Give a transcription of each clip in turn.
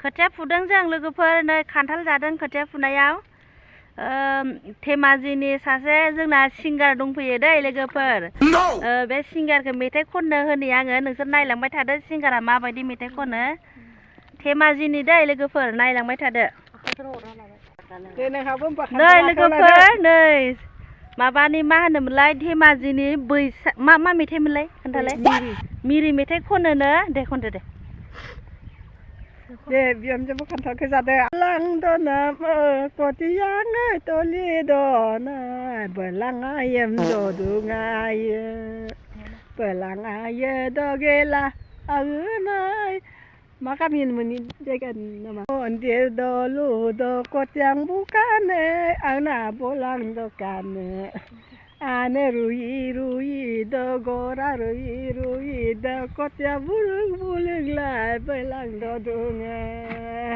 खोथिया फुदों जों लोगोफोर नै खान्थाल जादों खोथिया फुनायाव धेमाजिनि सासे जोंना सिंगार दंफैयो दै लोगोफोर बे सिंगारखौ मेथाइ खननो होनि आङो नोंसोर नायलांबाय थादो सिंगारा माबायदि मेथाइ खनो धेमाजिनि दै लोगोफोर नायलांबाय थादो नै लोगोफोर नै माबानि मा होनोमोनलाय धेमाजिनि मा मेथाइमोनलाय खोन्थालाय मिरि मेथाइ खनोनो दे खनदो दे बिहामजोबो खान्थालखौ जादो लांदना कटियाङै तलि दनाय बोलाङायेम जदुङायो बोलाङायो दगेला आगोनाय मा गामि होनोमोन जायगानि नामा मन्दिर दलु द कटियां बुकाने आंना बलां दकाने आने रुयि रुयि द गरा रुयि रुयि द कटिया बुलुं बुलुंलाय बोलां ददुङे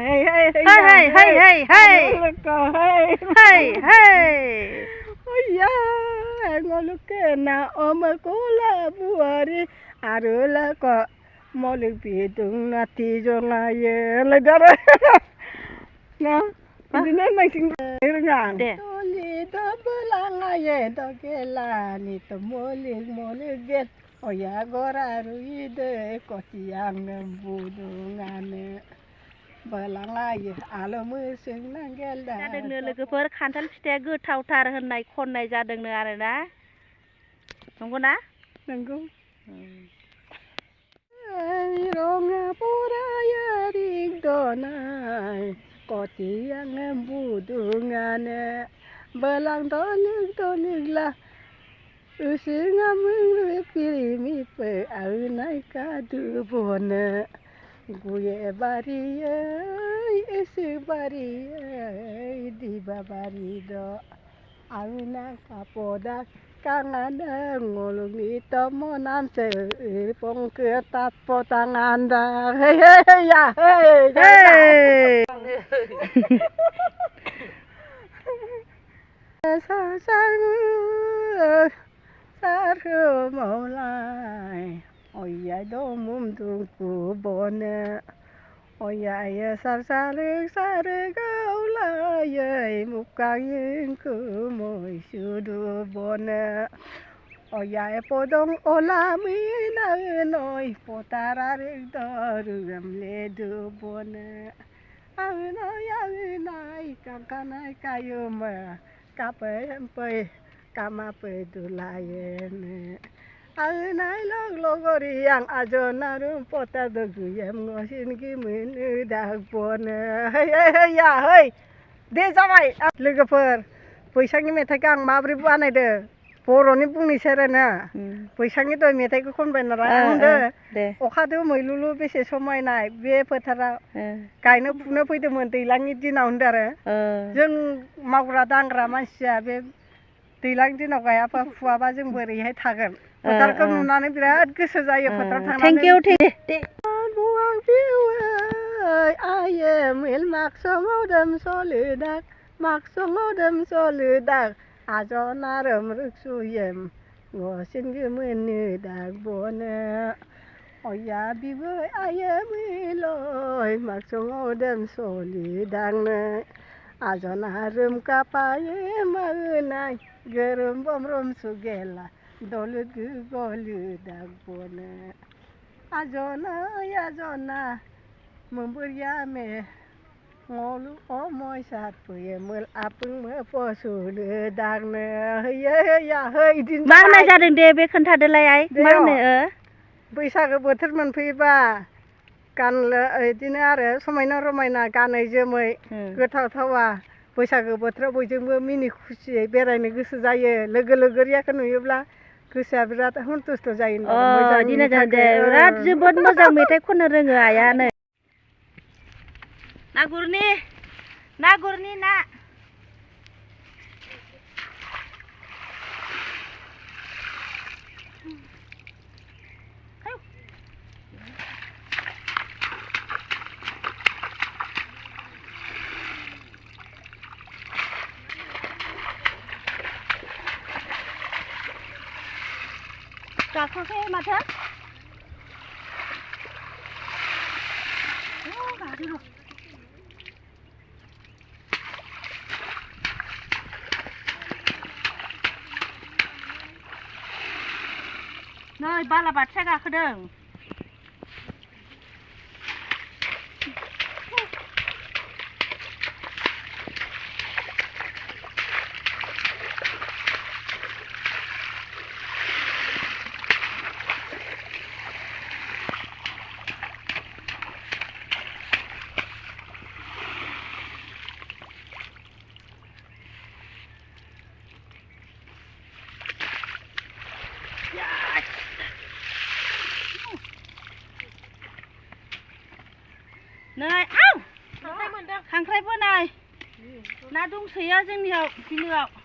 hey hey hey hey hey hey hey hey oh yeah ngoluke na omakola buari arula ko molik bidung nati jongaye ledara na ini mancing rengang toli dobelangaye dogela ni tomolik molik get oh ya gora ruide kotiang budungane बोलाङायो आलमो सोंनांगेलदा जादोंनो लोगोफोर खान्थाल फिथाइया गोथावथार होननाय खननाय जादोंनो आरोना नंगौना नंगौ रङा बराया रिगदनाय कटियाङो बुदुङानो बोलां दलिग दलिगला उसुङा मुंलु पिरिमिपो आउनाय कादुबनो गुये बारियै एसे बारियै दिबा बारि द आउना कापदा काङादा ngolungi tomo namse pongke tapo tanganda hey hey ya hey sasangu saru maulai oya domum tungku bone oya ya sarsarik sarik gaulai mukangin ku moi sudu bone oya podong olami na noi potararik dorugam ledu bone aunai kankanai kayuma kapempe kamape dulayene आंनाय लगलगरी आं आजनारुं पता दगुयम ngsin गिमोनो दागबनो हैया है दे जाबाय लोगोफोर बैसागनि मेथाइखौ आं माब्रै बानायदो बर'नि बुंनोसै आरोना बैसागनि दय मेथाइखौ खनबाय नालाय आंदो अखादो मैलुलु बेसे समायनाय बे फोथाराव गायनो फुनो फैदोंमोन दैज्लांनि दिनाव होनदो आरो जों मावग्रा दांग्रा मानसिया बे दैज्लांनि दिनाव गायाबा फुवाबा जों बोरैहाय थागोन फोथारखौ नुनानै बिराद गोसो जायो फोथाराव थांनानै थेंक इउ बुवां बिउै आये मिल माक्सङाव दोम सलिदाक माक्सङाव दोम सलिदाक आजना रोमरुक सुयेम ngsin गोमोनो दागबनो अया बिबै आये मिलय माक्सङाव दोम सलिदाकनो आजना रोम कापाये मागोनाय गोरोम बमरम सुगेला दलु गलु दागबनो आजना मोबोरिया May ngolu omoy sat puye mul apung me posude dagne हैया है दिन मा होननाय जादों दे बे खोन्थादोलाय आइ मा होनो बैसागो बोथोर मोनफैबा गानलो इदिनो आरो समायना रमायना गानै जोमै गोथाव थावा बैसागो बोथोराव बयजोंबो मिनि खुसियै बेरायनो गोसो जायो लोगो लोगोरियाखौ नुयोब्ला गोसोआ बिराद सन्तुष्ट जायो मोजां बिराद जोबोद मोजां मेथाइ खननो रोङो आइयानो ना गुरनि ना गाखोखै माथो गाखो ओइ बालाबाद सा गाखोदों नै อ้าखांख्राइबो नै ना दंसोयो जोंनियाव बिलोआव